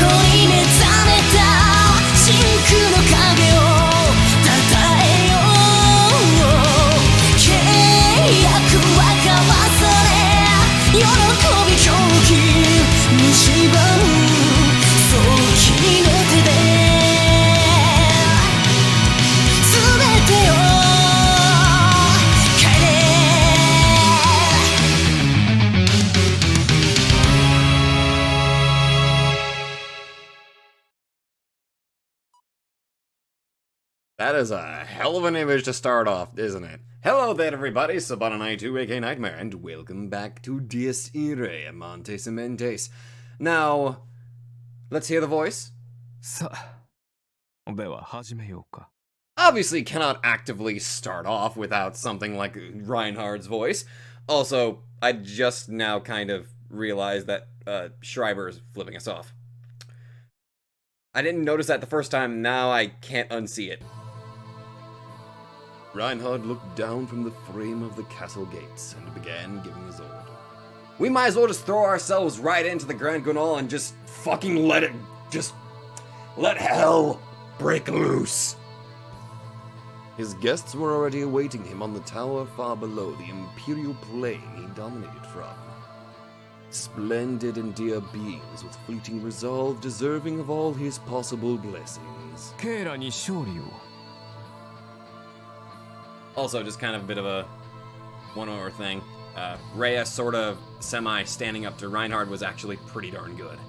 に目覚めた真空の影をたたえよう契約は交わされ喜び狂気蝕むそう君の手で全てを変えれ That is a hell of an image to start off, isn't it? Hello there, everybody. Sabananai2 aka Nightmare, and welcome back to Irae Amantes Amentes. Now, let's hear the voice. さあ、では始めようか。 Obviously cannot actively start off without something like Reinhardt's voice. Also, I just now kind of realized that Schreiber is flipping us off. I didn't notice that the first time, now I can't unsee it. Reinhardt looked down from the frame of the castle gates and began giving his order. We might as well just throw ourselves right into the Grand Gunal and just fucking let hell break loose. His guests were already awaiting him on the tower far below the imperial plane he dominated from. Splendid and dear beings with fleeting resolve deserving of all his possible blessings. ケイラに勝利を。 Also, just kind of a bit of a one-over thing. Rhea sort of semi-standing up to Reinhardt was actually pretty darn good.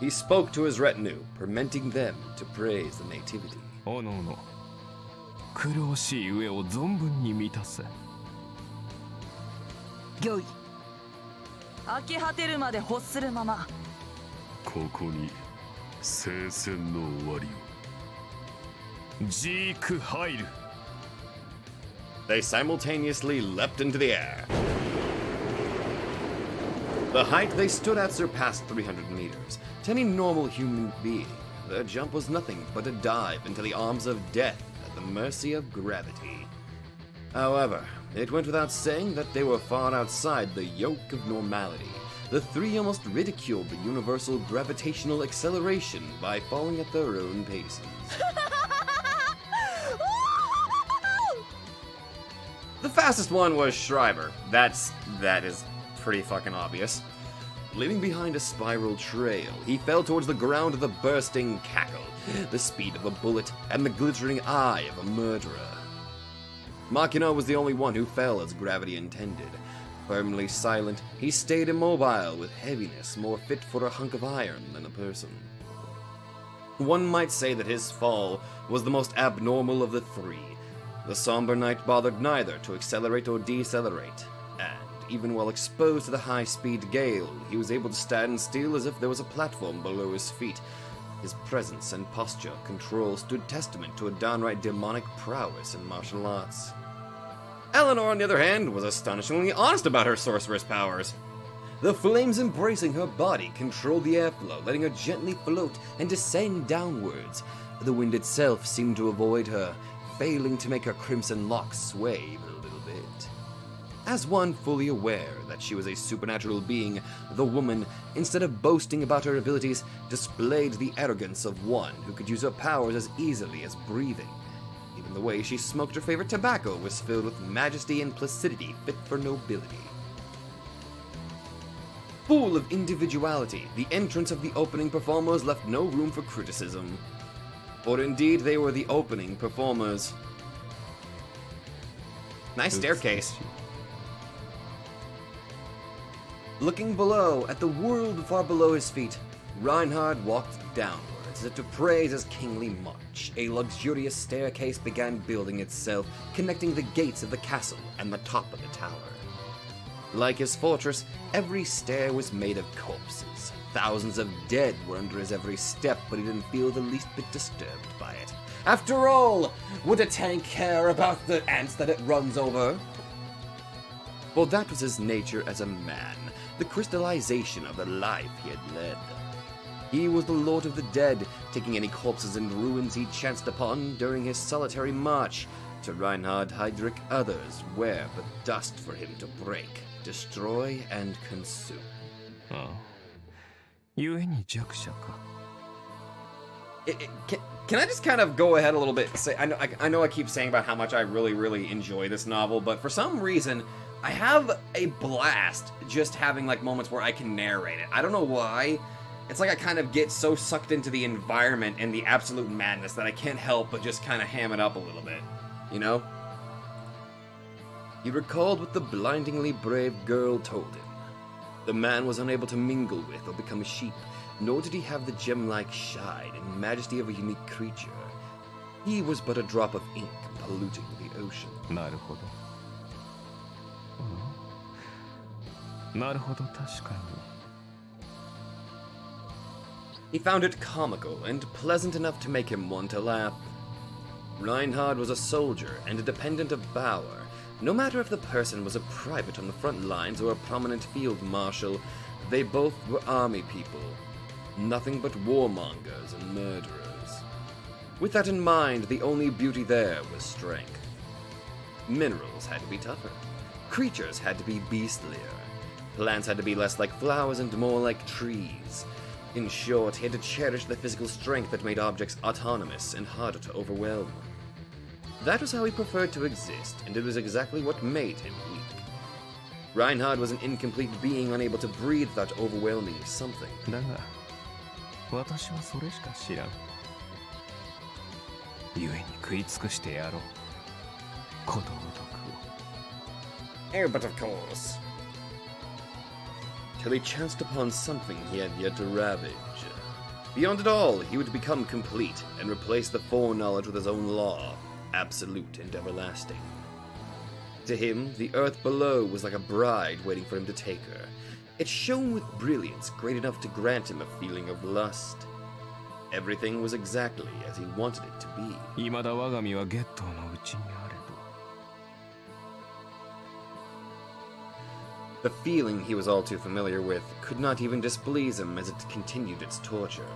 He spoke to his retinue, permitting them to praise the nativity. おのおの、苦労しい上を存分に満たせ。御意。飽き果てるまで欲するまま。ここに聖戦の終わりを。 ジーク入る。 They simultaneously leapt into the air. The height they stood at surpassed 300 meters. To any normal human being, their jump was nothing but a dive into the arms of death at the mercy of gravity. However, it went without saying that they were far outside the yoke of normality. The three almost ridiculed the universal gravitational acceleration by falling at their own paces. The fastest one was Schreiber. That is pretty fucking obvious. Leaving behind a spiral trail, he fell towards the ground with a bursting cackle, the speed of a bullet, and the glittering eye of a murderer. Makino was the only one who fell as gravity intended. Firmly silent, he stayed immobile with heaviness more fit for a hunk of iron than a person. One might say that his fall was the most abnormal of the three. The somber knight bothered neither to accelerate or decelerate, and even while exposed to the high-speed gale, he was able to stand still as if there was a platform below his feet. His presence and posture control stood testament to a downright demonic prowess in martial arts. Eleanor, on the other hand, was astonishingly honest about her sorceress powers. The flames embracing her body controlled the airflow, letting her gently float and descend downwards. The wind itself seemed to avoid her, failing to make her crimson locks sway even a little bit. As one fully aware that she was a supernatural being, the woman, instead of boasting about her abilities, displayed the arrogance of one who could use her powers as easily as breathing. Even the way she smoked her favorite tobacco was filled with majesty and placidity fit for nobility. Full of individuality, the entrance of the opening performers left no room for criticism. For indeed, they were the opening performers. Nice staircase. Looking below, at the world far below his feet, Reinhardt walked downwards as if to praise his kingly march. A luxurious staircase began building itself, connecting the gates of the castle and the top of the tower. Like his fortress, every stair was made of corpses. Thousands of dead were under his every step, but he didn't feel the least bit disturbed by it. After all, would a tank care about the ants that it runs over? For that was his nature as a man, the crystallization of the life he had led. He was the lord of the dead, taking any corpses and ruins he chanced upon during his solitary march. To Reinhard Heydrich, others were but dust for him to break, destroy, and consume. ああ、故に弱者か。 Can I just kind of go ahead a little bit? Say, I know I keep saying about how much I really enjoy this novel, but for some reason, I have a blast just having like moments where I can narrate it. I don't know why. It's like I kind of get so sucked into the environment and the absolute madness that I can't help but just kind of ham it up a little bit, you know? He recalled what the blindingly brave girl told him. The man was unable to mingle with or become a sheep, nor did he have the gem-like shine and majesty of a unique creature. He was but a drop of ink polluting the ocean. なるほど。なるほど、確かに。 He found it comical and pleasant enough to make him want to laugh. Reinhard was a soldier and a dependent of Bauer. No matter if the person was a private on the front lines or a prominent field marshal, they both were army people. Nothing but warmongers and murderers. With that in mind, the only beauty there was strength. Minerals had to be tougher. Creatures had to be beastlier. Plants had to be less like flowers and more like trees. In short, he had to cherish the physical strength that made objects autonomous and harder to overwhelm. That was how he preferred to exist, and it was exactly what made him weak. Reinhard was an incomplete being unable to breathe without overwhelming something. だが、私はそれしか知らん。故に食い尽くしてやろう。ことごとくを。Oh, but of course. Till he chanced upon something he had yet to ravage. Beyond it all, he would become complete and replace the foreknowledge with his own law, absolute and everlasting. To him, the earth below was like a bride waiting for him to take her. It shone with brilliance great enough to grant him a feeling of lust. Everything was exactly as he wanted it to be. 未だ我が身はゲットのうちにあれど。 The feeling he was all too familiar with could not even displease him as it continued its torture.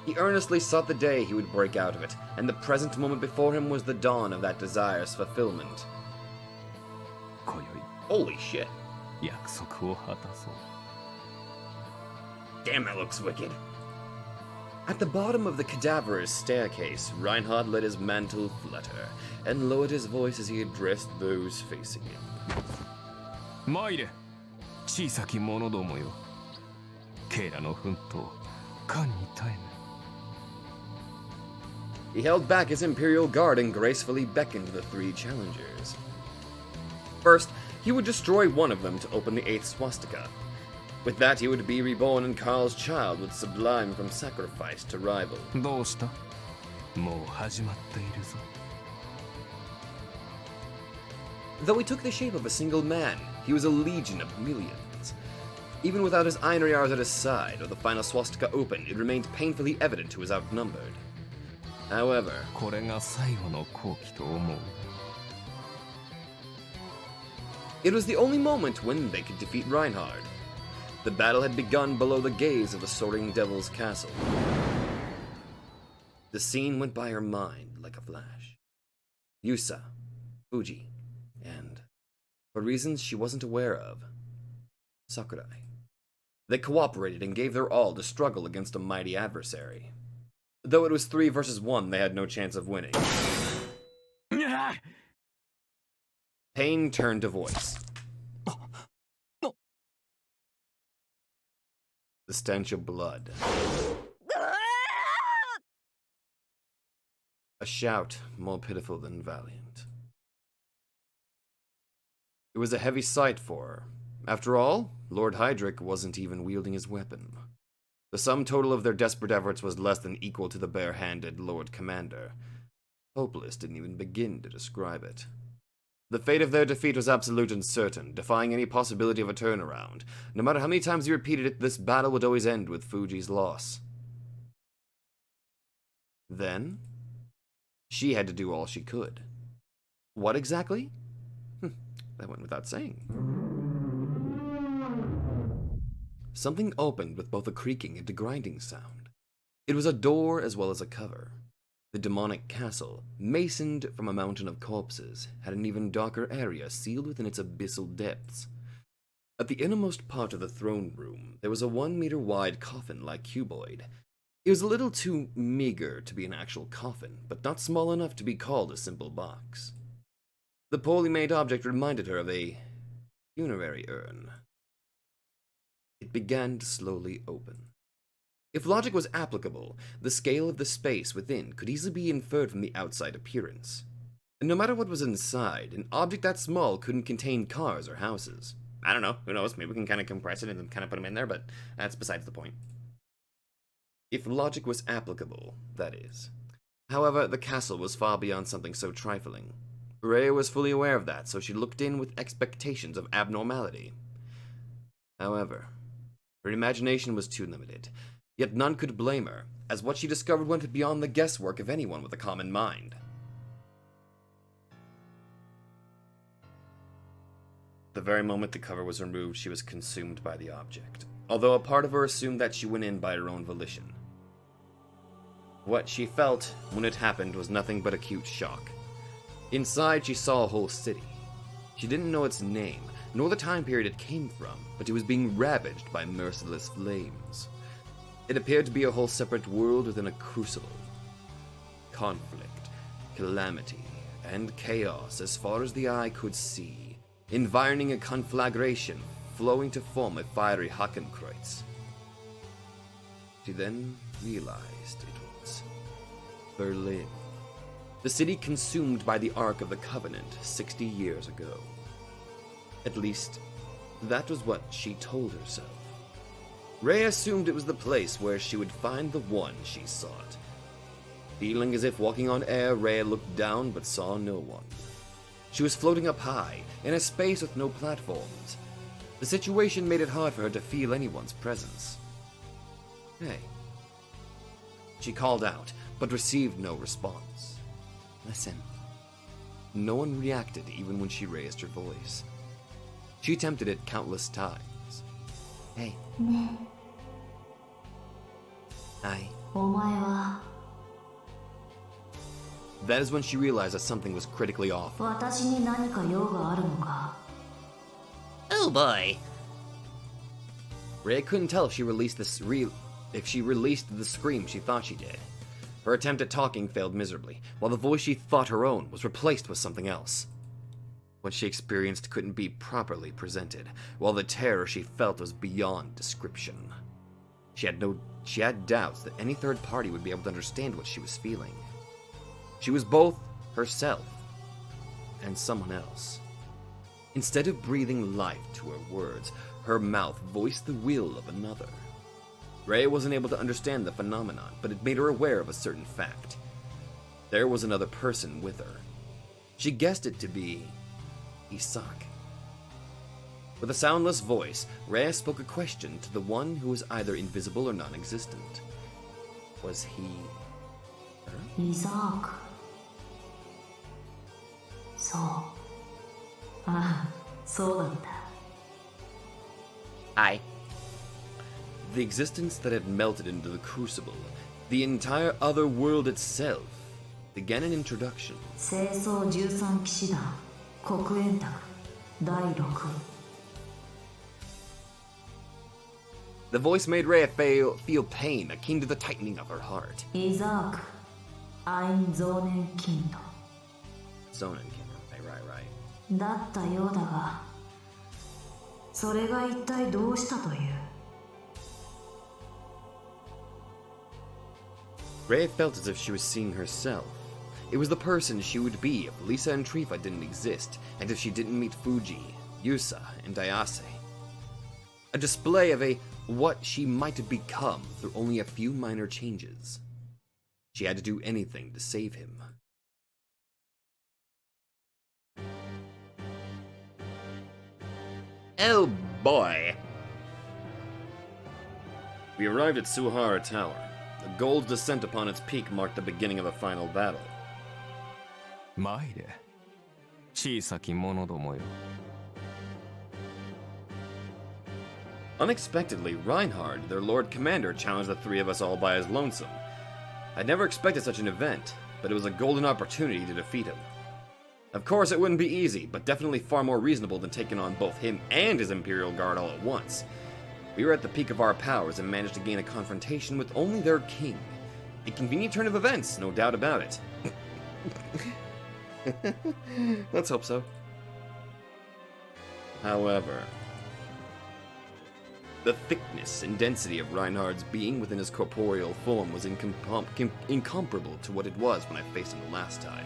He earnestly sought the day he would break out of it, and the present moment before him was the dawn of that desire's fulfillment. 今宵 Holy shit. 約束を果たそう。 Damn, that looks wicked. At the bottom of the cadaverous staircase, Reinhard let his mantle flutter, and lowered his voice as he addressed those facing him. 参れ、小さき者どもよ。ケイラの奮闘、間に耐えぬ。 He held back his Imperial Guard and gracefully beckoned the three challengers. First, he would destroy one of them to open the 8th swastika. With that, he would be reborn in Karl's child would sublime from sacrifice to rival. どうした？もう始まっているぞ。 Though he took the shape of a single man, he was a legion of millions. Even without his Einrayars at his side or the final swastika open, it remained painfully evident who was outnumbered. However, これが最後の好機と思う。 it was the only moment when they could defeat Reinhard. The battle had begun below the gaze of the soaring devil's castle. The scene went by her mind like a flash. Yusa, Fuji, and, for reasons she wasn't aware of, Sakurai. They cooperated and gave their all to struggle against a mighty adversary. Though it was 3 versus 1, they had no chance of winning. Pain turned to voice. The stench of blood. A shout more pitiful than valiant. It was a heavy sight for her. After all, Lord Heydrich wasn't even wielding his weapon. The sum total of their desperate efforts was less than equal to the bare-handed Lord Commander. Hopeless didn't even begin to describe it. The fate of their defeat was absolute and certain, defying any possibility of a turnaround. No matter how many times he repeated it, this battle would always end with Fuji's loss. Then, she had to do all she could. What exactly? That went without saying. Something opened with both a creaking and a grinding sound. It was a door as well as a cover. The demonic castle, masoned from a mountain of corpses, had an even darker area sealed within its abyssal depths. At the innermost part of the throne room, there was a 1-meter-wide coffin-like cuboid. It was a little too meager to be an actual coffin, but not small enough to be called a simple box. The poorly made object reminded her of a funerary urn. It began to slowly open. If logic was applicable, the scale of the space within could easily be inferred from the outside appearance. And no matter what was inside, an object that small couldn't contain cars or houses. I don't know, who knows, maybe we can kind of compress it and kind of put them in there, but that's besides the point. If logic was applicable, that is. However, the castle was far beyond something so trifling. Irae was fully aware of that, so she looked in with expectations of abnormality. However, her imagination was too limited, yet none could blame her, as what she discovered went beyond the guesswork of anyone with a common mind. The very moment the cover was removed, she was consumed by the object, although a part of her assumed that she went in by her own volition. What she felt when it happened was nothing but acute shock. Inside, she saw a whole city. She didn't know its name, nor the time period it came from, but it was being ravaged by merciless flames. It appeared to be a whole separate world within a crucible. Conflict, calamity, and chaos as far as the eye could see, environing a conflagration flowing to form a fiery Hakenkreuz. She then realized it was Berlin, the city consumed by the Ark of the Covenant 60 years ago. At least, that was what she told herself. Irae assumed it was the place where she would find the one she sought. Feeling as if walking on air, Irae looked down but saw no one. She was floating up high, in a space with no platforms. The situation made it hard for her to feel anyone's presence. Hey. She called out, but received no response. Listen. No one reacted even when she raised her voice. She attempted it countless times. Hey. Hi. お前は That is when she realized that something was critically off. 私に何か用があるのか Oh boy. Irae couldn't tell if she released the scream she thought she did. Her attempt at talking failed miserably, while the voice she thought her own was replaced with something else. What she experienced couldn't be properly presented, while the terror she felt was beyond description. She had doubts that any third party would be able to understand what she was feeling. She was both herself and someone else. Instead of breathing life to her words, her mouth voiced the will of another. Irae wasn't able to understand the phenomenon, but it made her aware of a certain fact. There was another person with her. She guessed it to be Isak. With a soundless voice, Irae spoke a question to the one who was either invisible or non-existent. Was he her? イザークそうああそうだった I. The existence that had melted into the crucible, the entire other world itself, began an introduction. 清掃13騎士団黒煙卓第6位 The voice made Irae feel pain akin to the tightening of her heart. イザークアインゾーネンキンド Zonin Kingdom. Right. だったようだがそれが一体どうしたという Irae felt as if she was seeing herself. It was the person she would be if Lisa and Trifa didn't exist, and if she didn't meet Fuji, Yusa, and Ayase. A display of what she might have become through only a few minor changes. She had to do anything to save him. Oh boy! We arrived at Suhara Tower. The gold's descent upon its peak marked the beginning of the final battle. 参れ小さき者どもよ Unexpectedly, Reinhard, their Lord Commander, challenged the three of us all by his lonesome. I'd never expected such an event, but it was a golden opportunity to defeat him. Of course, it wouldn't be easy, but definitely far more reasonable than taking on both him and his Imperial Guard all at once. We were at the peak of our powers and managed to gain a confrontation with only their king. A convenient turn of events, no doubt about it. Let's hope so. However, the thickness and density of Reinhard's being within his corporeal form was incomparable to what it was when I faced him the last time.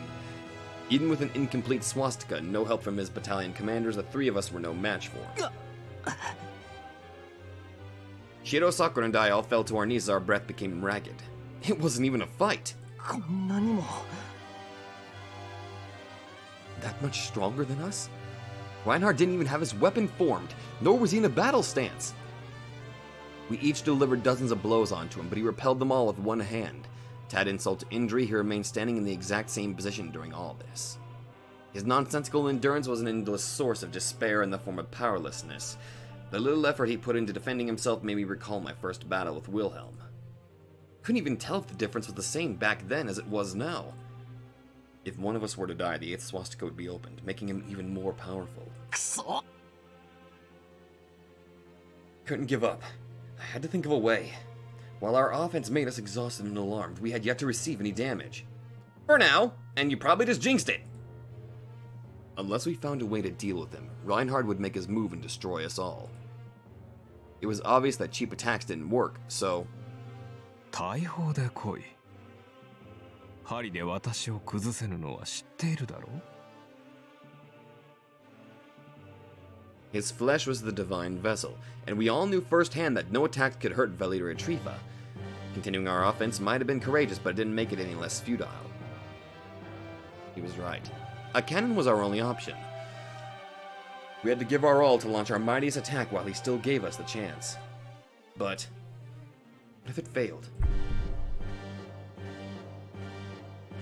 Even with an incomplete swastika and no help from his battalion commanders, the three of us were no match for him. Shiro, Sakura, and I all fell to our knees as our breath became ragged. It wasn't even a fight. That much stronger than us? Reinhard didn't even have his weapon formed, nor was he in a battle stance. We each delivered dozens of blows onto him, but he repelled them all with one hand. To add insult to injury, he remained standing in the exact same position during all this. His nonsensical endurance was an endless source of despair in the form of powerlessness. The little effort he put into defending himself made me recall my first battle with Wilhelm. Couldn't even tell if the difference was the same back then as it was now. If one of us were to die, the 8th swastika would be opened, making him even more powerful. Couldn't give up. I had to think of a way. While our offense made us exhausted and alarmed, we had yet to receive any damage. For now, and you probably just jinxed it. Unless we found a way to deal with him, Reinhard would make his move and destroy us all. It was obvious that cheap attacks didn't work, so... 大砲で来い。針で私を崩せぬのは知っているだろう? His flesh was the divine vessel, and we all knew firsthand that no attack could hurt Veli to Retrieva. Continuing our offense might have been courageous, but it didn't make it any less futile. He was right. A cannon was our only option. We had to give our all to launch our mightiest attack while he still gave us the chance. But what if it failed?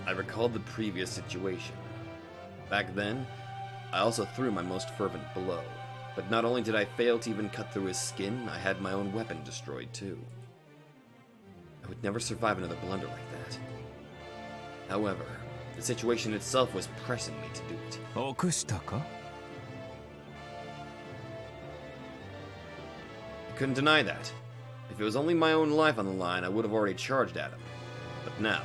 I recalled the previous situation. Back then, I also threw my most fervent blow. But not only did I fail to even cut through his skin, I had my own weapon destroyed too. I would never survive another blunder like that. However, the situation itself was pressing me to do it. 臆したか? I couldn't deny that. If it was only my own life on the line, I would have already charged at him. But now,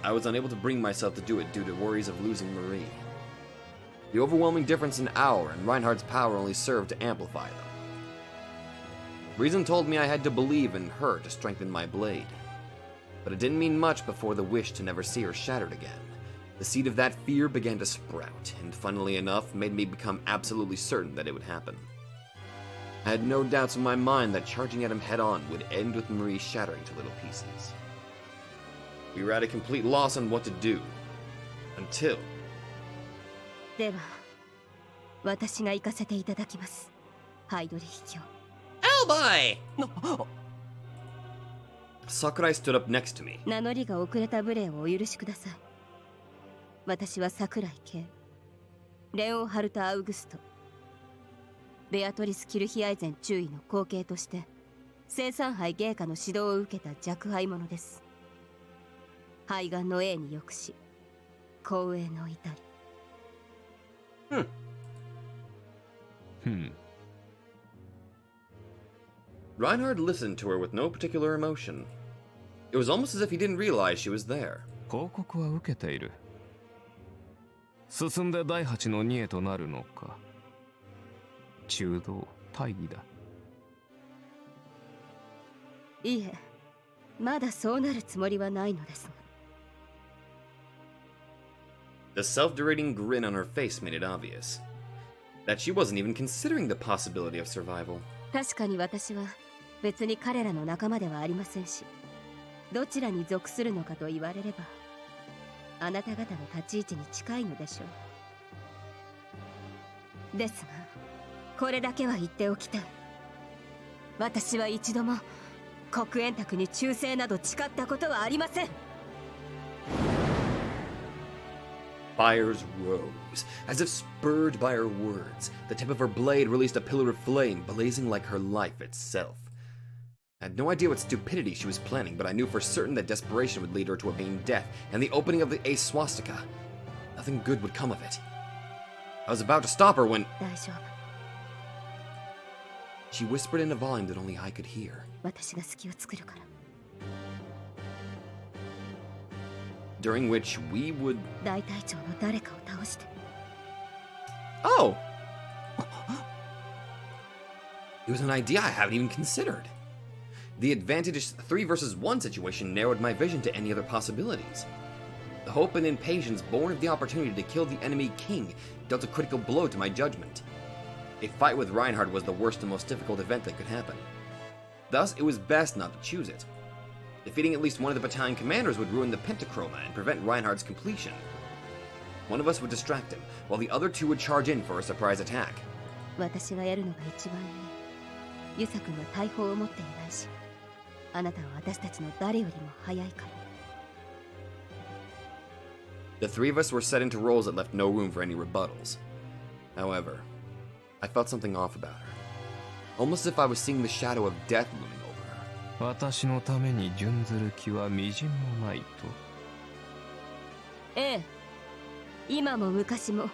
I was unable to bring myself to do it due to worries of losing Marie. The overwhelming difference in our and Reinhard's power only served to amplify them. Reason told me I had to believe in her to strengthen my blade. But it didn't mean much before the wish to never see her shattered again. The seed of that fear began to sprout, and funnily enough, made me become absolutely certain that it would happen. I had no doubts in my mind that charging at him head-on would end with Marie shattering to little pieces. We were at a complete loss on what to do. Until... では、私が行かせていただきます。ハイドリヒ卿。Elboy! Sakurai stood up next to me. 名乗りが遅れた無礼をお許しください。私は桜井慶、レオンハルト・アウグスト、ベアトリス・キルヒアイゼン中尉の後継として、生産杯芸家の指導を受けた若輩者です。肺がんの栄に抑止、光栄の至り。Reinhard listened to her with no particular emotion. It was almost as if he didn't realize she was there. 報告は受けている。進んで第8の2へとなるのか。中道大義だ。いえ、まだそうなるつもりはないのですが。The self-deriding grin on her face made it obvious that she wasn't even considering the possibility of survival. 確かに私は別に彼らの仲間ではありませんし、どちらに属するのかと言われれば、あなた方の立ち位置に近いのでしょう。ですが、これだけは言っておきたい。私は一度も黒煙卓に忠誠など誓ったことはありません。Fires rose, as if spurred by her words. The tip of her blade released a pillar of flame, blazing like her life itself. I had no idea what stupidity she was planning, but I knew for certain that desperation would lead her to a vain death and the opening of the 8th swastika. Nothing good would come of it. I was about to stop her when 大丈夫 she whispered in a volume that only I could hear. 私が隙を作るから During which we would... 大隊長の誰かを倒して Oh! It was an idea I haven't even considered. The advantageous 3 versus 1 situation narrowed my vision to any other possibilities. The hope and impatience born of the opportunity to kill the enemy king dealt a critical blow to my judgment. A fight with Reinhardt was the worst and most difficult event that could happen. Thus, it was best not to choose it. Defeating at least one of the battalion commanders would ruin the Pentachroma and prevent Reinhardt's completion. One of us would distract him, while the other 2 would charge in for a surprise attack. 私がやるのが一番いいユサ君は大砲を持っていないしあなたは私たちの誰よりも早いから The 3 of us were set into roles that left no room for any rebuttals. However, I felt something off about her. Almost as if I was seeing the shadow of death looming over her. 私のために準ずる気はみじんもないと。ええ今も昔も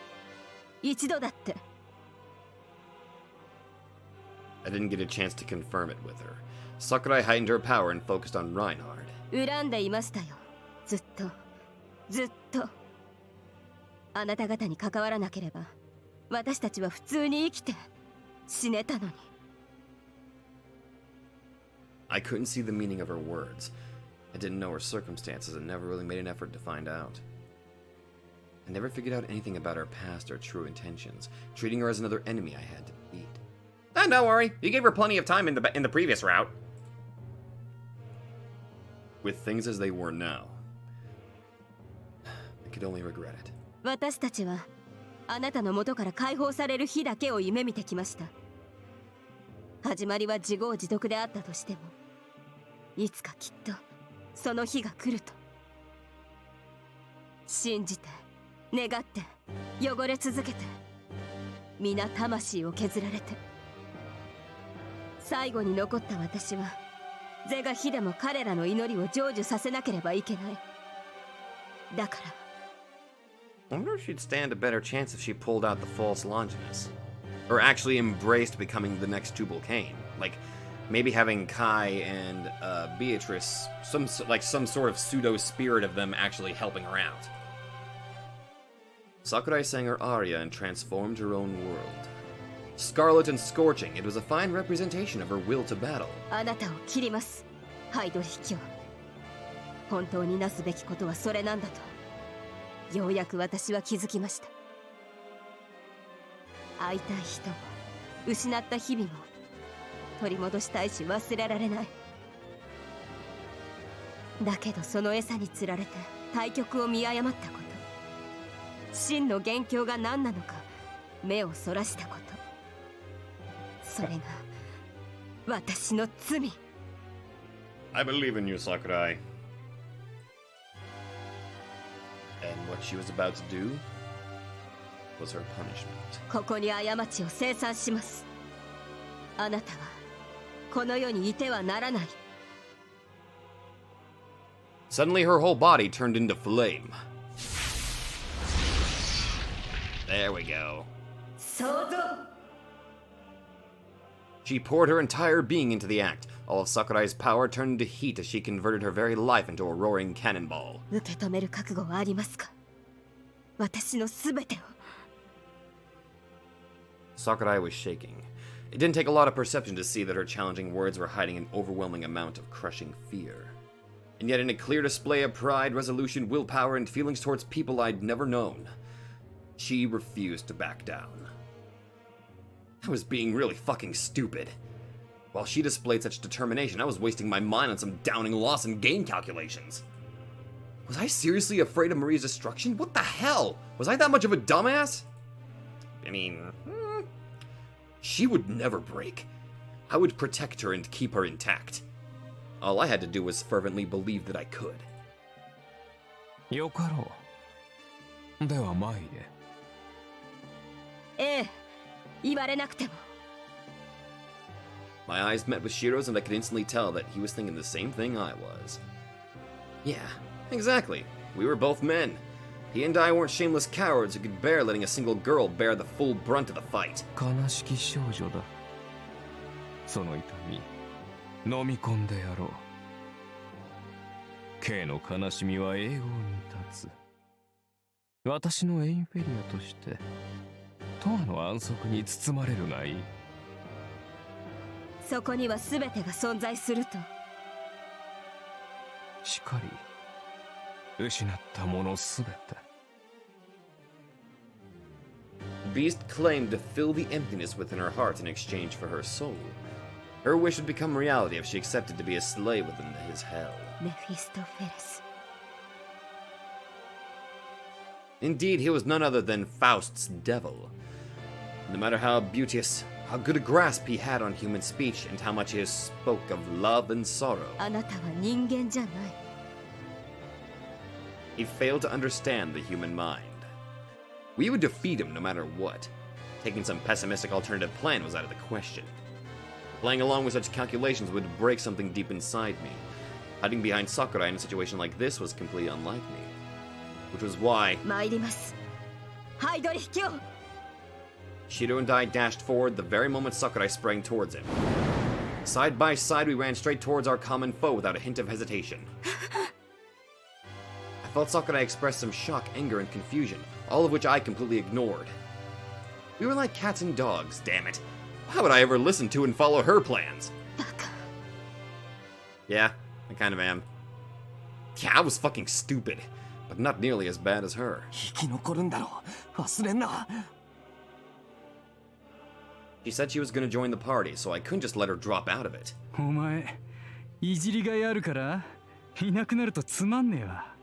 一度だって I didn't get a chance to confirm it with her. Sakurai heightened her power and focused on Reinhard. 恨んでいましたよずっとずっとあなた方に関わらなければ私たちは普通に生きて死ねたのに I couldn't see the meaning of her words. I didn't know her circumstances and never really made an effort to find out. I never figured out anything about her past or true intentions, treating her as another enemy I had to beat. Don't worry, you gave her plenty of time in the previous route. With things as they were now, I could only regret it. 私たちはあなたの元から解放される日だけを夢見てきました始まりは自業自得であったとしてもいつかきっとその日が来ると信じて願って汚れ続けて皆魂を削られて最後に残った私は是が非でも彼らの祈りを成就させなければいけないだから I wonder if she'd stand a better chance if she pulled out the false Longinus. Or actually embraced becoming the next Tubal Cain. Like, maybe having Kai and Beatrice, some sort of pseudo-spirit of them actually helping her out. Sakurai sang her aria and transformed her own world. Scarlet and scorching, it was a fine representation of her will to battle. あなたを切りますハイドリヒキョ本当になすべきことはそれなんだとようやく私は気づきました会いたい人も失った日々も取り戻したいし忘れられないだけどその餌に釣られて対局を見誤ったこと真の元凶が何なのか目をそらしたことそれが私の罪 I believe in you, Sakurai. And what she was about to do was her punishment. ここに過ちを清算しますあなたはこの世にいてはならない Suddenly her whole body turned into flame. There we go. 想像 She poured her entire being into the act. All of Sakurai's power turned into heat as she converted her very life into a roaring cannonball. 受け止める覚悟はありますか私の全てを Sakurai was shaking. It didn't take a lot of perception to see that her challenging words were hiding an overwhelming amount of crushing fear. And yet in a clear display of pride, resolution, willpower, and feelings towards people I'd never known, she refused to back down. I was being really fucking stupid. While she displayed such determination, I was wasting my mind on some downing loss and gain calculations. Was I seriously afraid of Maria's destruction? What the hell? Was I that much of a dumbass? I mean, she would never break. I would protect her and keep her intact. All I had to do was fervently believe that I could. よかろう。では参れ。ええ言われなくても My eyes met with Shiro's and I could instantly tell that he was thinking the same thing I was. Yeah, exactly. We were both men. He and I weren't shameless cowards who could bear letting a single girl bear the full brunt of the fight. 悲しき少女だ。その痛み、飲み込んでやろう。K の悲しみは永遠に立つ。私のエインフェリアとして、永遠の安息に包まれるがいい。そこには全てが存在すると。しかり、失ったものすべて。Beast claimed to fill the emptiness within her heart in exchange for her soul. Her wish would become reality if she accepted to be a slave within his hell. メフィストフェレス。Indeed, he was none other than Faust's devil. No matter how beauteous, how good a grasp he had on human speech, and how much he spoke of love and sorrow, あなたは人間じゃない。he failed to understand the human mind. We would defeat him no matter what. Taking some pessimistic alternative plan was out of the question. Playing along with such calculations would break something deep inside me. Hiding behind Sakurai in a situation like this was completely unlike me. Which was why 参ります。ハイドリヒキョ。 Shido and I dashed forward the very moment Sakurai sprang towards him. Side by side, we ran straight towards our common foe without a hint of hesitation. I felt Sakurai express some shock, anger, and confusion, all of which I completely ignored. We were like cats and dogs, damn it. Why would I ever listen to and follow her plans? バカ。 Yeah, I kind of am. Yeah, I was fucking stupid, but not nearly as bad as her. 生き残るんだろう。忘れんな。She said she was going to join the party, so I couldn't just let her drop out of it. お前、いじりがいあるから、いなくなるとつまんねえわ。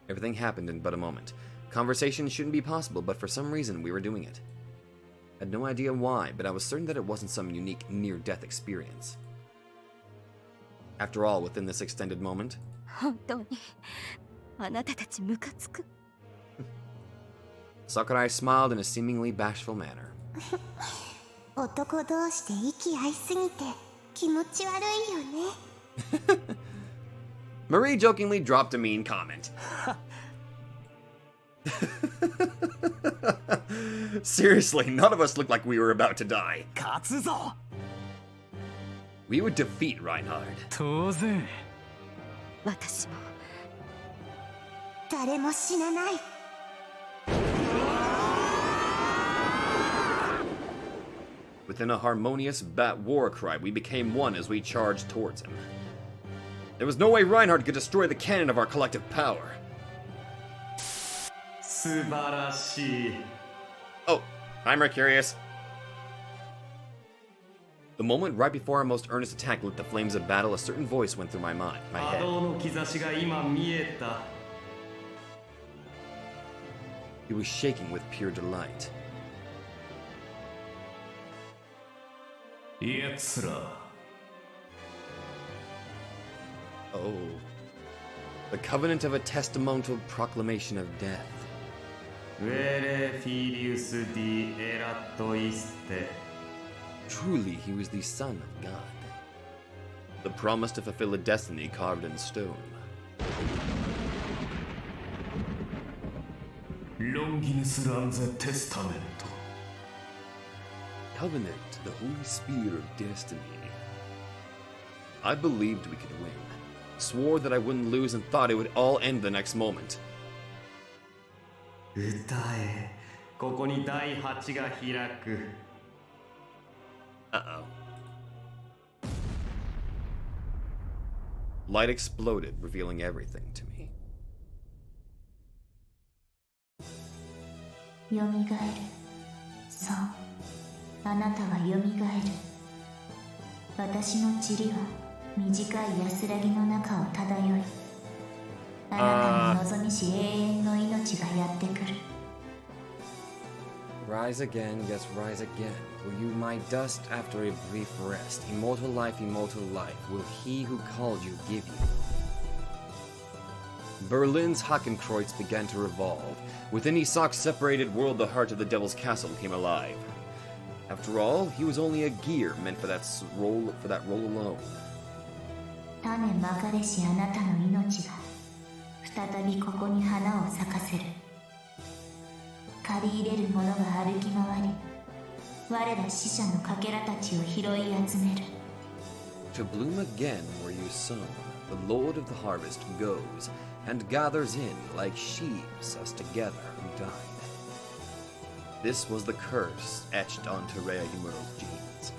Everything happened in but a moment. Conversation shouldn't be possible, but for some reason we were doing it. I had no idea why, but I was certain that it wasn't some unique near-death experience. After all, within this extended moment, 本当にあなたたちムカつく。 Sakurai smiled in a seemingly bashful manner. 男同士で息合いすぎて気持ち悪いよね。 Marie jokingly dropped a mean comment. Seriously, none of us looked like we were about to die. 勝つぞ。 We would defeat Reinhard. 当然。私も。誰も死なない。 Within a harmonious bat war cry, we became one as we charged towards him. There was no way Reinhard could destroy the cannon of our collective power. 素晴らしい。 Oh, hi Mercurius. The moment right before our most earnest attack lit the flames of battle, a certain voice went through my mind, my 波 head. 動の兆しが今見えた。 He was shaking with pure delight. 奴ら。 Oh. The covenant of a testimonial proclamation of death. ウェレフィリウス・ディ・エラット・イステ。 Truly, he was the son of God. The promise to fulfill a destiny carved in stone. ロンギヌス・ランゼ・テスタメント。 Covenant, the holy spear of destiny. I believed we could win. Swore that I wouldn't lose and thought it would all end the next moment. 歌え。ここに第8が開く。 Uh-oh. Light exploded, revealing everything to me. よみがえる。そう。あなたはよみがえる。私の塵は短い安らぎの中を漂い、あなたに望みし永遠の命がやってくる。 Rise again, yes, rise again. Will you my dust after a brief rest? Immortal life, will he who called you give you? Berlin's Hakenkreuz began to revolve. Within Isak's separated world, the heart of the Devil's Castle came alive. After all, he was only a gear meant for that role alone. 種まかれしあなたの命が再びここに花を咲かせる。借り入れる者が歩き回り、我ら死者のかけらたちを拾い集める。 To bloom again where you sown, the Lord of the harvest goes and gathers in like sheaves us together who died. This was the curse etched onto Irae Amantes' genes.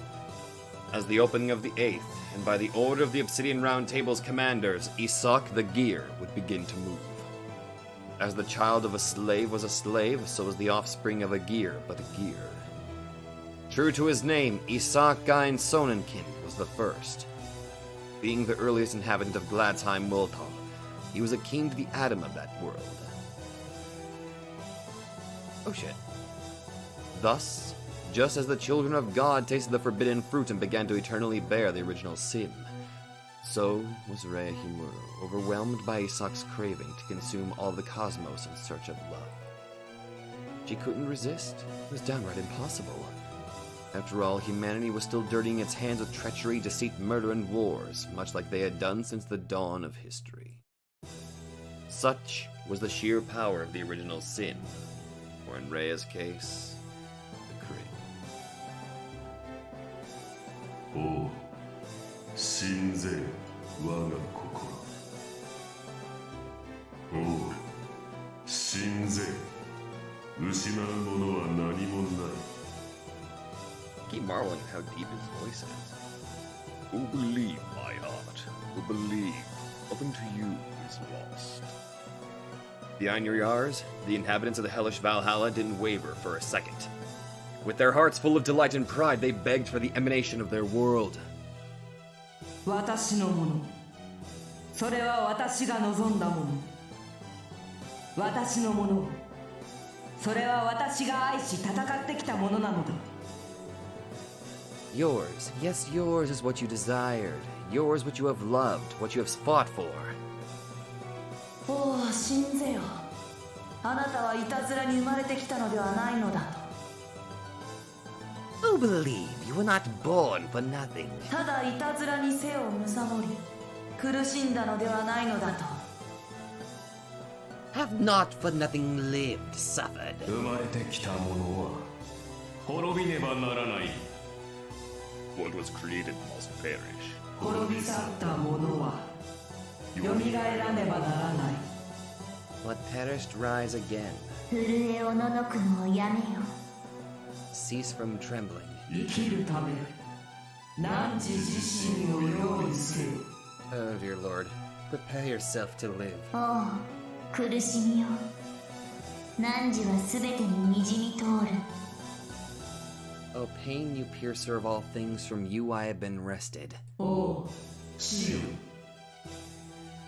As the opening of the 8th, and by the order of the Obsidian Round Table's commanders, Isak the Gear would begin to move. As the child of a slave was a slave, so was the offspring of a gear but a gear. True to his name, Isak Gain Sonnenkind was the first. Being the earliest inhabitant of Gladsheim Multal, he was akin to the Adam of that world. Oh shit. Thus, just as the children of God tasted the forbidden fruit and began to eternally bear the original sin, so was Irae Amantes, overwhelmed by Isak's craving to consume all the cosmos in search of love. She couldn't resist. It was downright impossible. After all, humanity was still dirtying its hands with treachery, deceit, murder, and wars, much like they had done since the dawn of history. Such was the sheer power of the original sin, or in Rhea's case, the craving. おう、信ぜ我が心。おう、信ぜ。失うものは何もない。 I keep marveling at how deep his voice is. Who believe, my heart? Who believe? Up unto you is lost. The Ainuriars, the inhabitants of the hellish Valhalla, didn't waver for a second. With their hearts full of delight and pride, they begged for the emanation of their world. 私のもの。それは私が望んだもの。私のもの。それは私が愛し戦ってきたものなのだ。 Yours, yes, yours is what you desired. Yours what you have loved, what you have fought for. おお、信ぜよ。あなたはいたずらに生まれてきたのではないのだと。 Who believe you were not born for nothing? ただいたずらに背を貪り、苦しんだのではないのだと。 Have not for nothing lived, suffered. 生まれてきたものは滅びねばならない。 What was created must perish. 滅び去ったものはよみがえらねばならない。 What perished rise again. 震えおののくのをやめよ。 Cease from trembling. 生きるため、汝自身を用意せよ。 Oh dear Lord, prepare yourself to live. おう、苦しみよ。汝はすべてににじみ通る。 O pain, you piercer of all things, from you I have been wrested. おう、死よ。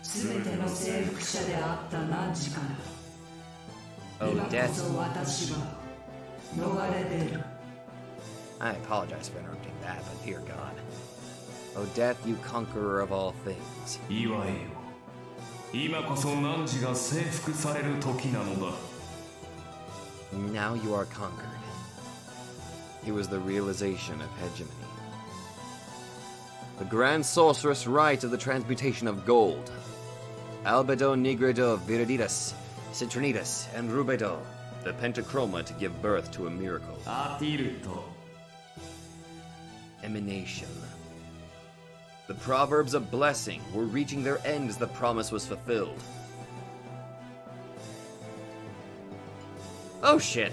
すべての征服者であった汝から。 O 今こ death. そ私は逃れ出る。 I apologize for interrupting that, but dear God. O death, you conqueror of all things. 祝えよ。今こそ汝が征服される時なのだ。 Now you are conquered. It was the realization of hegemony. The grand sorceress rite of the transmutation of gold. Albedo, Nigredo, Viriditas, Citronidas, and Rubedo. The pentachroma to give birth to a miracle. アティルト Emanation. The proverbs of blessing were reaching their end as the promise was fulfilled. Oh shit.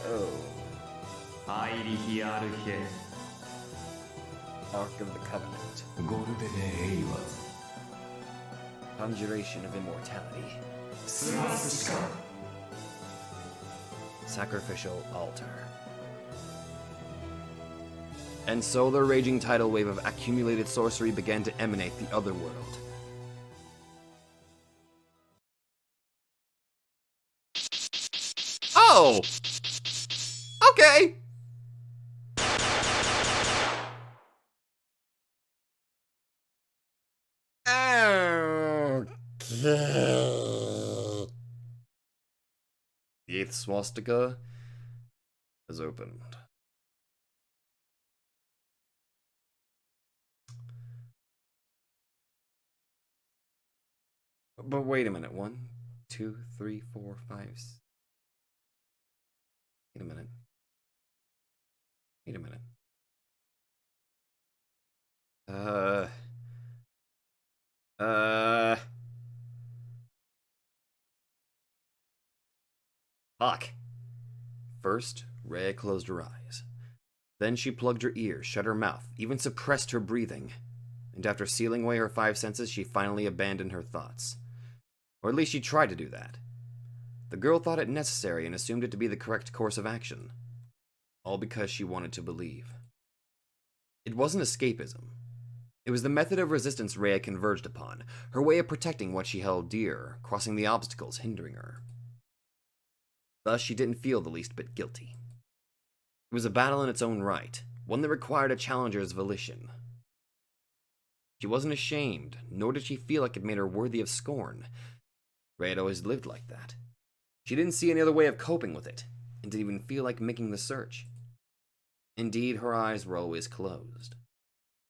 Oh. アイリヒアルヘ Ark of the Covenant. ゴルデネエイワ Conjuration of immortality. ズ過すしか Sacrificial altar. And so the raging tidal wave of accumulated sorcery began to emanate the other world. Oh! Okay! Okay. The eighth swastika is opened. But wait a minute. 1, 2, 3, 4, 5. Wait a minute. Wait a minute. Fuck. First, Rhea closed her eyes. Then she plugged her ears, shut her mouth, even suppressed her breathing. And after sealing away her 5 senses, she finally abandoned her thoughts. Or at least she tried to do that. The girl thought it necessary and assumed it to be the correct course of action. All because she wanted to believe. It wasn't escapism. It was the method of resistance Rhea converged upon, her way of protecting what she held dear, crossing the obstacles hindering her. Thus, she didn't feel the least bit guilty. It was a battle in its own right, one that required a challenger's volition. She wasn't ashamed, nor did she feel like it made her worthy of scorn. Rhea had always lived like that. She didn't see any other way of coping with it, and didn't even feel like making the search. Indeed, her eyes were always closed.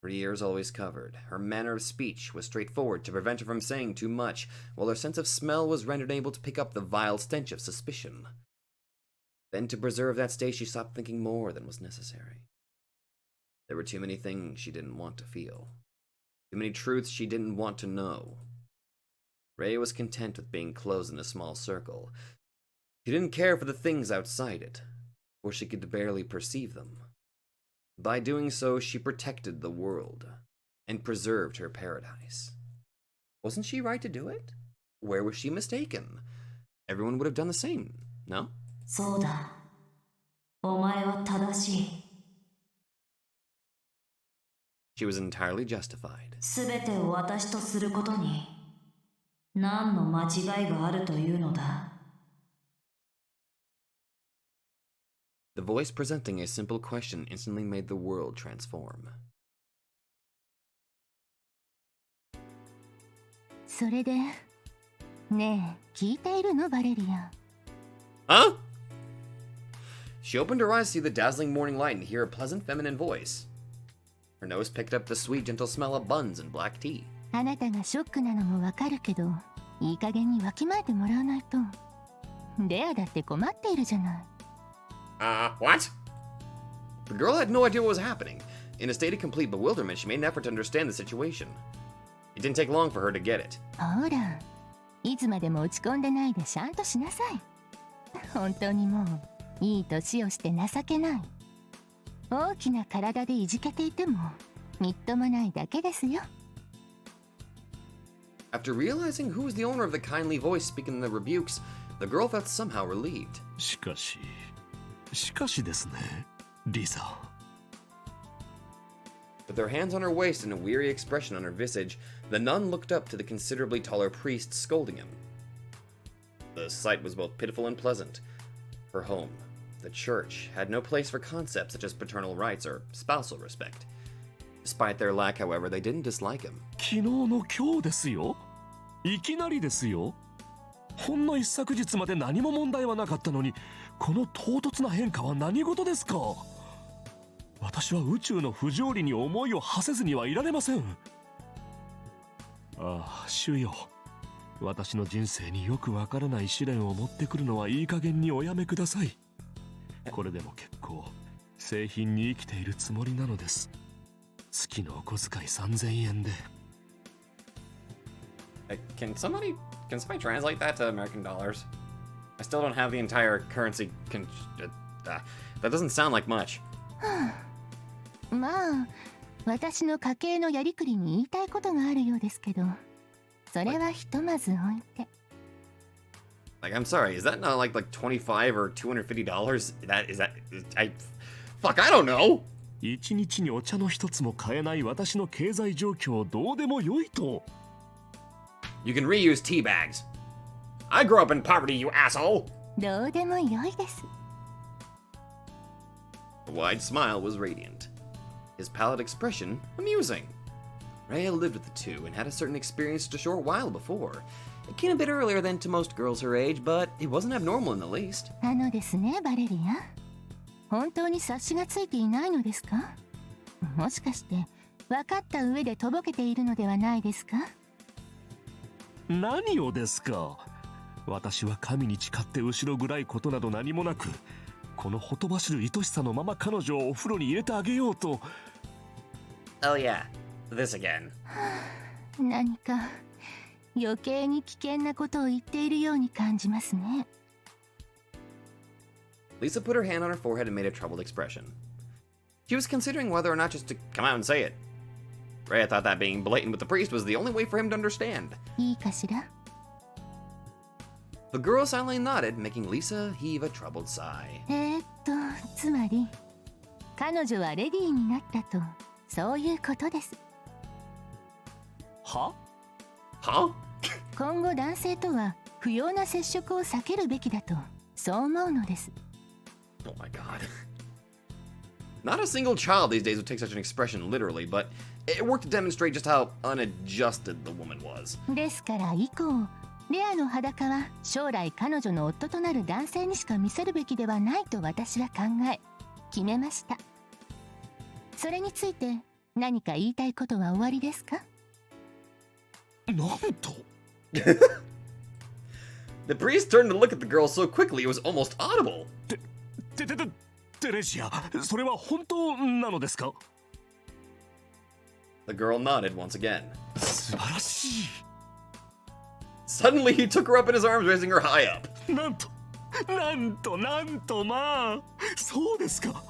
Her ears always covered. Her manner of speech was straightforward to prevent her from saying too much, while her sense of smell was rendered able to pick up the vile stench of suspicion. Then, to preserve that state, she stopped thinking more than was necessary. There were too many things she didn't want to feel. Too many truths she didn't want to know. Rhea was content with being closed in a small circle. She didn't care for the things outside it, for she could barely perceive them. By doing so, she protected the world, and preserved her paradise. Wasn't she right to do it? Where was she mistaken? Everyone would have done the same, no? そうだ。お前は正しい。She was entirely justified. すべてを私とすることに何の間違いがあるというのだ。The voice presenting a simple question instantly made the world transform. それで、ねえ、聞いているの、バレリア。Huh? She opened her eyes to see the dazzling morning light and hear a pleasant feminine voice. Her nose picked up the sweet, gentle smell of buns and black tea. あなたがショックなのもわかるけど、いい加減にわきまえてもらわないと。レアだって困っているじゃない。What? The girl had no idea what was happening. In a state of complete bewilderment, she made an effort to understand the situation. It didn't take long for her to get it. ほら、いつまでも落ち込んでないでシャンとしなさい。本当にもう、いい年をして情けない。大きな体でいじけていても、みっともないだけですよ。After realizing who was the owner of the kindly voice speaking the rebukes, the girl felt somehow relieved. しかしですね、リサ。With her hands on her waist and a weary expression on her visage, the nun looked up to the considerably taller priest scolding him. The sight was both pitiful and pleasant. Her home, the church, had no place for concepts such as paternal rights or spousal respect. Despite their lack, however, they didn't dislike him. 昨日の今日ですよ。いきなりですよ。ほんの一昨日まで何も問題はなかったのに、この唐突な変化は何事ですか。私は宇宙の不条理に思いを馳せずにはいられません。ああ、主よ。私の人生によくわからない試練を持ってくるのはいい加減におやめください。これでも結構、製品に生きているつもりなのです。月のお小遣い3000円で。Can somebody translate that to American dollars? I still don't have the entire currency. That doesn't sound like much. まあ、私の家計のやりくりに言いたいことがあるようですけど、それはひとまず置いて。Like, I'm sorry, is that not like $25 or $250? Fuck, I don't know! 一日にお茶の一つも買えない私の経済状況どうでもよいと。You can reuse tea bags. I grew up in poverty, you asshole! どうでもよいです。The wide smile was radiant. His pallid expression, amusing. Rhea lived with the two and had a certain experience just a short while before. It came a bit earlier than to most girls her age, but it wasn't abnormal in the least. ですね、バレリア。本当に察しがついていないのですか？もしかして、分かった上でとぼけているのではないですか？何をですか。私は神に誓って後ろ暗いことなど何もなく、このほとばしる愛しさのまま彼女をお風呂に入れてあげようと。Oh yeah, this again. 何か余計に危険なことを言っているように感じますね。Lisa put her hand on her forehead and made a troubled expression. She was considering whether or not just to come out and say it. Rhea thought that being blatant with the priest was the only way for him to understand. いいかしら。 The girl silently nodded, making Lisa heave a troubled sigh. つまり彼女はレディーになったと、そういうことです。は？ Huh? 今後男性とは不要な接触を避けるべきだと、そう思うのです。 Oh my god. Not a single child these days would take such an expression literally, but it worked to demonstrate just how unadjusted the woman was. ですから以降、レアの裸は将来彼女の夫となる男性にしか見せるべきではないと私は考え、決めました。それについて何か言いたいことは終わりですか？なんと。The priest turned to look at the girl so quickly it was almost audible. テレジア、それは本当なのですか？ The girl nodded once again. 素晴らしい。 Suddenly he took her up in his arms, raising her high up. なんとまあ。そうですか、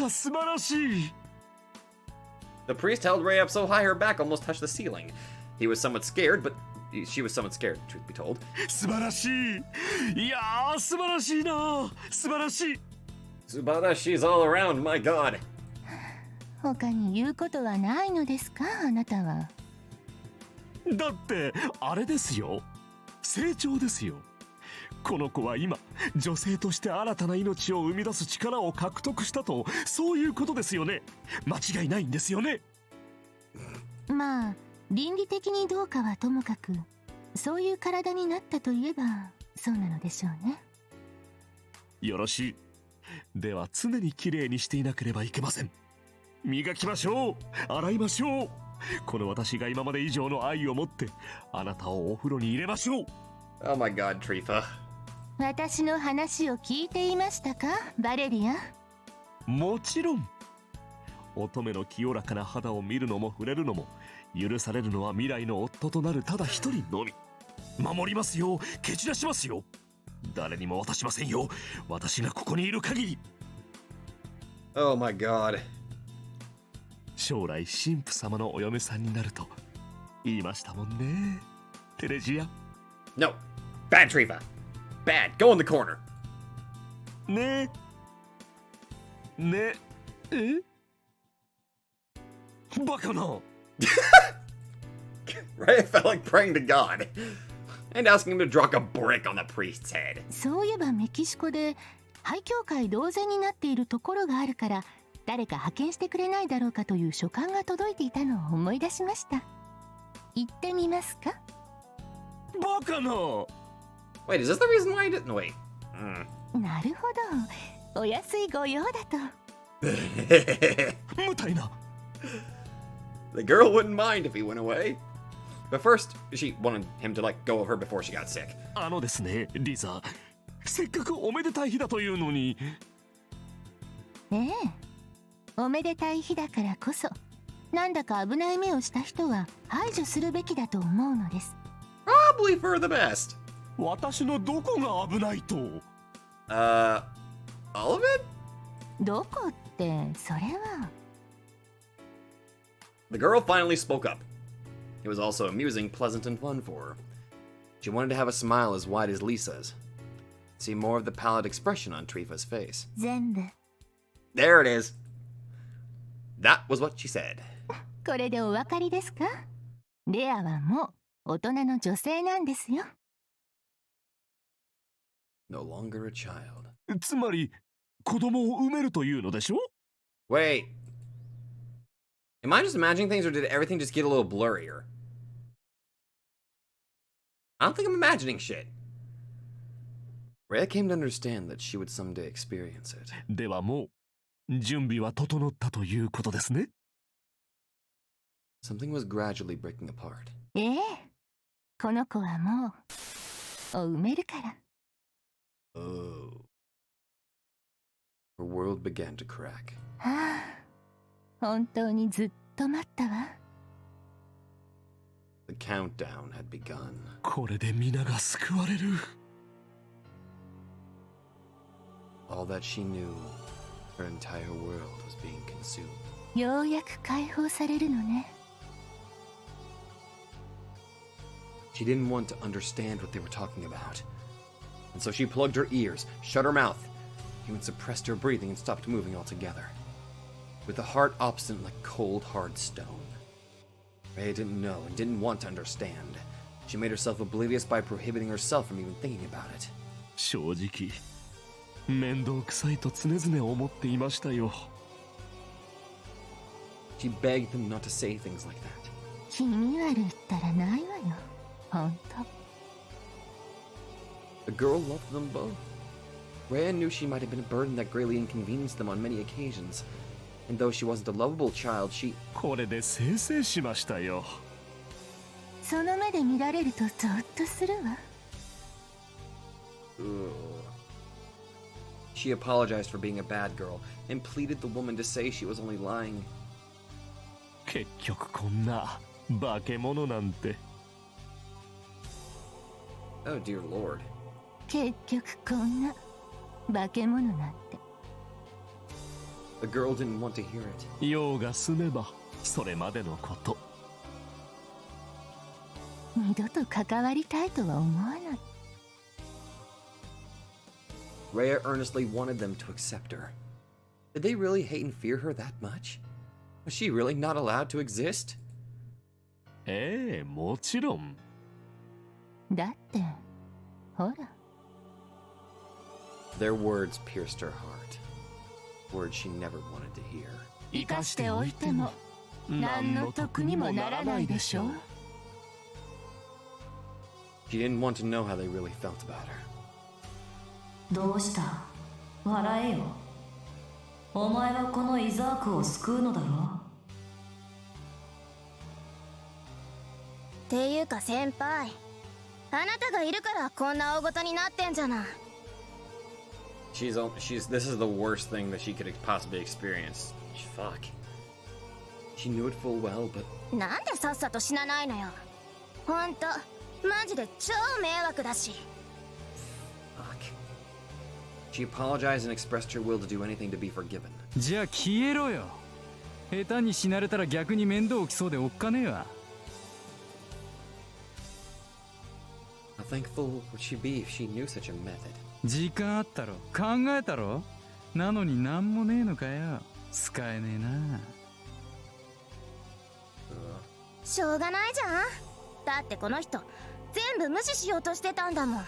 素晴らしい。 The priest held Ray up so high her back almost touched the ceiling. He was somewhat scared, but she was somewhat scared, truth be told. 素晴らしい。いやー、素晴らしいな。素晴らしい。Subarashi's all around, my god. 他に言うことはないのですか、あなたは。だってあれですよ、成長ですよ。この子は今女性として新たな命を生み出す力を獲得したと、そういうことですよね。間違いないんですよね。まあ倫理的にどうかはともかく、そういう体になったといえばそうなのでしょうね。よろしい。では常にきれいにしていなければいけません。磨きましょう。洗いましょう。この私が今まで以上の愛を持ってあなたをお風呂に入れましょう。 Oh my god, Trifa. 私の話を聞いていましたか、バレリア。もちろん。乙女の清らかな肌を見るのも触れるのも許されるのは未来の夫となるただ一人のみ。守りますよ。蹴散らしますよ。誰にも渡しませんよ。私がここにいる限り。 Oh my god. 将来神父様のお嫁さんになると言いましたもんね、テレジア。 No. Bad, Trifa. Bad. Go in the corner. ねえバカな。 Ray felt like praying to God and asking him to drop a brick on the priest's head. そういえばメキシコで廃教会同然になっているところがあるから、誰か派遣してくれないだろうかという書簡が届いていたのを思い出しました。行ってみますか？バカな。 Wait, is this the reason why he didn't? Wait. なるほど、お安いご用だと。無体な。 The girl wouldn't mind if he went away. But first, she wanted him to let go of her before she got sick. ですね、リザ。せっかくおめでたい日だというのに。おめでたい日だからこそ、なんだか危ない目をした人は排除するべきだと思うのです。Probably for the best. 私のどこが危ないと？ All of it? どこってそれは。 The girl finally spoke up. It was also amusing, pleasant, and fun for her. She wanted to have a smile as wide as Lisa's. See more of the pallid expression on Trifa's face. 全部。 There it is. That was what she said. これでお分かりですか？レアはもう大人の女性なんですよ。 No longer a child. つまり子供を産めるというのでしょ？ Wait. Am I just imagining things, or did everything just get a little blurrier? I don't think I'm imagining shit. Rhea came to understand that she would someday experience it. ではもう準備は整ったということですね。 Something was gradually breaking apart. この子はもうを埋めるから。 Oh. Her world began to crack. はあ、本当にずっと待ったわ。 The countdown had begun. これで皆が救われる。 All that she knew, her entire world was being consumed. ようやく解放されるのね。 She didn't want to understand what they were talking about. And so she plugged her ears, shut her mouth, even suppressed her breathing and stopped moving altogether. With a heart obstinate like cold, hard stone. Ray didn't know and didn't want to understand. She made herself oblivious by prohibiting herself from even thinking about it. 正直面倒くさいと常々思っていましたよ。 She begged them not to say things like that. 気味悪いったらないわよ。ほんと。 The girl loved them both. Rhea knew she might have been a burden that greatly inconvenienced them on many occasions. And though she wasn't a lovable child, she... これで清々しましたよ。 その目で見られるとゾッとするわ。 She apologized for being a bad girl and pleaded the woman to say she was only lying. 結局こんな化け物なんて。 Oh dear lord. 結局こんな化け物なんて。 The girl didn't want to hear it. 用が済めばそれまでのこと。 二度と関わりたいとは思わない。 Rhea earnestly wanted them to accept her. Did they really hate and fear her that much? Was she really not allowed to exist? ええ、もちろん。 だってほら。 Their words pierced her heart. Words she never wanted to hear. 生かしておいても何の得にもならないでしょう。 She didn't want to know how they really felt about her. どうした？笑えよ。お前はこのイザークを救うのだろう。っていうか先輩、あなたがいるからこんな大ごとになってんじゃない。 This is the worst thing that she could possibly experience. Fuck. She knew it full well, but なんでさっさと死なないのよ。ほんと、マジで超迷惑だし。 fuck. She apologized and expressed her will to do anything to be forgiven. じゃあ消えろよ。下手に死なれたら逆に面倒起きそうでおっかねえわ。 How thankful would she be if she knew such a method? 時間あったろ、考えたろ。なのになんもねえのかよ。使えねえな。しょうがないじゃん。だってこの人全部無視しようとしてたんだもん。 I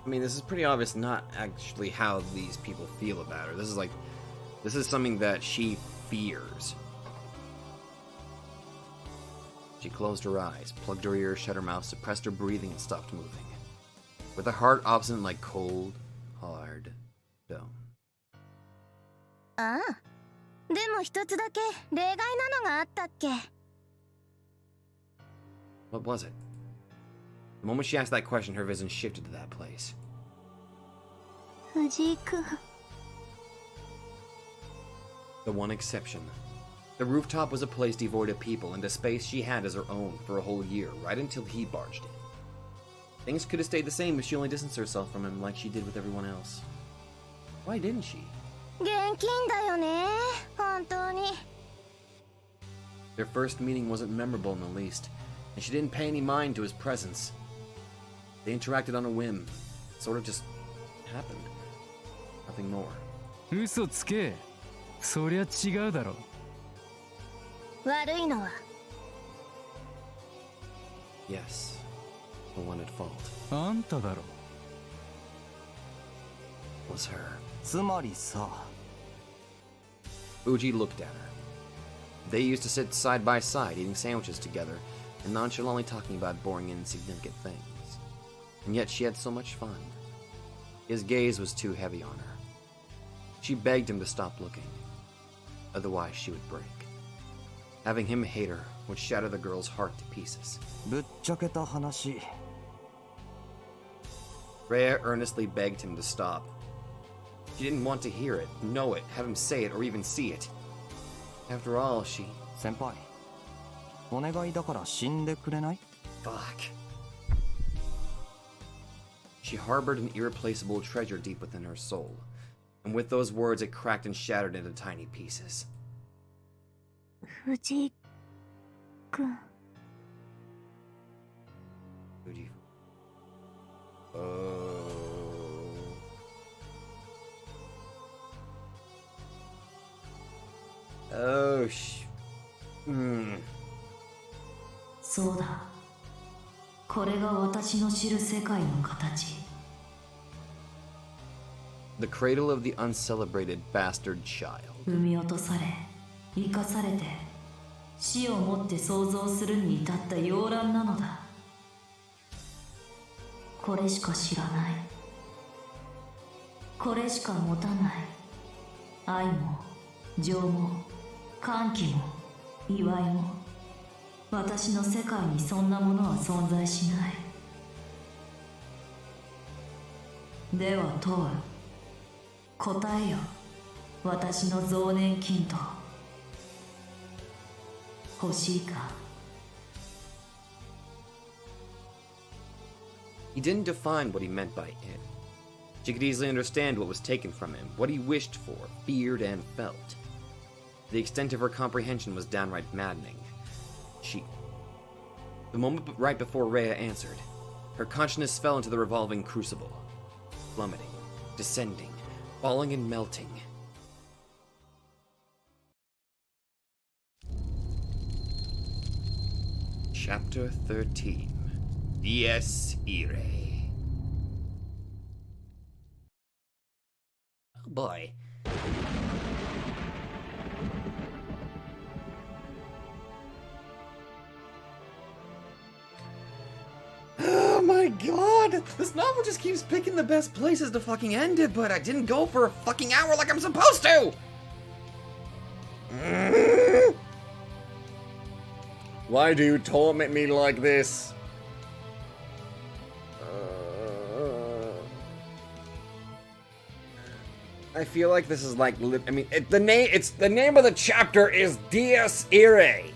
mean, this is pretty obvious not actually how these people feel about her. This is something that she fears. She closed her eyes, plugged her ears, shut her mouth, suppressed her breathing, and stopped moving. With a heart obstinate like cold, hard stone. ああ、でも一つだけ例外なのがあったっけ。 What was it? The moment she asked that question, her vision shifted to that place. 藤井君。 The one exception. The rooftop was a place devoid of people and a space she had as her own for a whole year, right until he barged in. Things could have stayed the same if she only distanced herself from him like she did with everyone else. Why didn't she? 現金だよね、本当に。 Their first meeting wasn't memorable in the least, and she didn't pay any mind to his presence. They interacted on a whim. It sort of just happened. Nothing more. 嘘つけ。そりゃ違うだろ。悪いのは Yes, the one at fault あんただろ。 was her. つまりさ。 Uji looked at her. They used to sit side by side eating sandwiches together and nonchalantly talking about boring and insignificant things. And yet she had so much fun. His gaze was too heavy on her. She begged him to stop looking. Otherwise she would break. Having him hate her would shatter the girl's heart to pieces. ぶっちゃけた話 Rhea earnestly begged him to stop. She didn't want to hear it, know it, have him say it, or even see it. After all, she... 先輩お願いだから死んでくれない Fuck. She harbored an irreplaceable treasure deep within her soul, and with those words it cracked and shattered into tiny pieces. 藤井君 Fuji. Oh, Hmm. そうだ。これが私の知る世界の形。The cradle of the uncelebrated bastard child. 産み落とされ、生かされて、死をもって想像するに至った洋乱なのだ。これしか知らない。これしか持たない。愛も、情も、歓喜も、祝いも。私の世界にそんなものは存在しない。では問う。答えよ。私の増年金と。欲しいか？ He didn't define what he meant by it. She could easily understand what was taken from him, what he wished for, feared, and felt. The extent of her comprehension was downright maddening. The moment right before Rhea answered, her consciousness fell into the revolving crucible, plummeting, descending, falling and melting. Chapter 13. Dies Irae. Oh boy. Oh my god! This novel just keeps picking the best places to fucking end it, but I didn't go for a fucking hour like I'm supposed to! Why do you torment me like this? I feel like this is like, I mean, the name of the chapter is Dies Irae.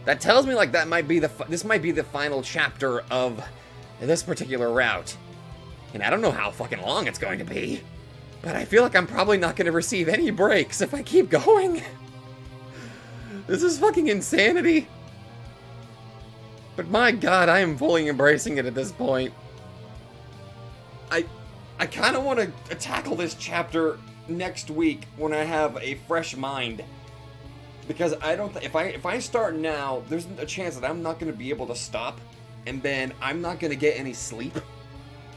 That tells me like that might be this might be the final chapter of this particular route. And I don't know how fucking long it's going to be, but I feel like I'm probably not going to receive any breaks if I keep going. This is fucking insanity. But my god, I am fully embracing it at this point. I kind of want to tackle this chapter next week when I have a fresh mind. Because I don't if I start now, there's a chance that I'm not going to be able to stop, and then I'm not going to get any sleep,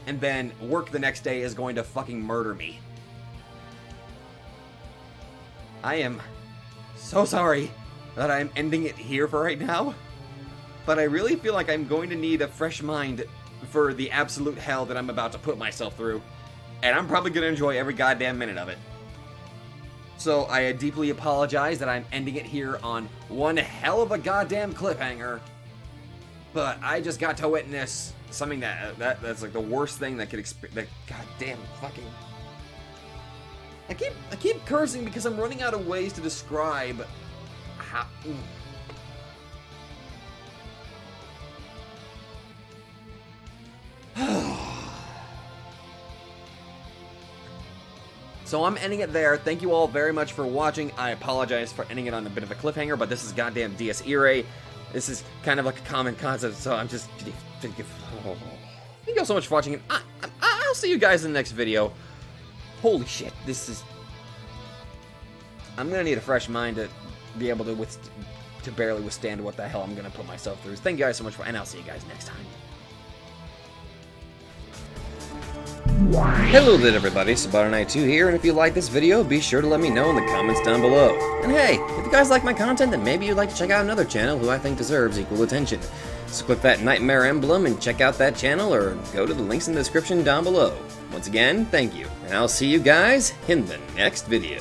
and then work the next day is going to fucking murder me. I am so sorry that I'm ending it here for right now, but I really feel like I'm going to need a fresh mind for the absolute hell that I'm about to put myself through, and I'm probably going to enjoy every goddamn minute of it. So I deeply apologize that I'm ending it here on one hell of a goddamn cliffhanger, but I just got to witness something that's like the worst thing that could experience. Goddamn fucking. I keep cursing because I'm running out of ways to describe how. So I'm ending it there. Thank you all very much for watching. I apologize for ending it on a bit of a cliffhanger, but this is goddamn Dies Irae. This is kind of like a common concept, so I'm just... Thank you all so much for watching, and I'll see you guys in the next video. Holy shit, this is... I'm gonna need a fresh mind to be able to barely withstand what the hell I'm gonna put myself through. Thank you guys so much for, and I'll see you guys next time. Hello there everybody, Sabato92 here, and if you like this video, be sure to let me know in the comments down below. And hey, if you guys like my content, then maybe you'd like to check out another channel who I think deserves equal attention. So click that nightmare emblem and check out that channel, or go to the links in the description down below. Once again, thank you, and I'll see you guys in the next video.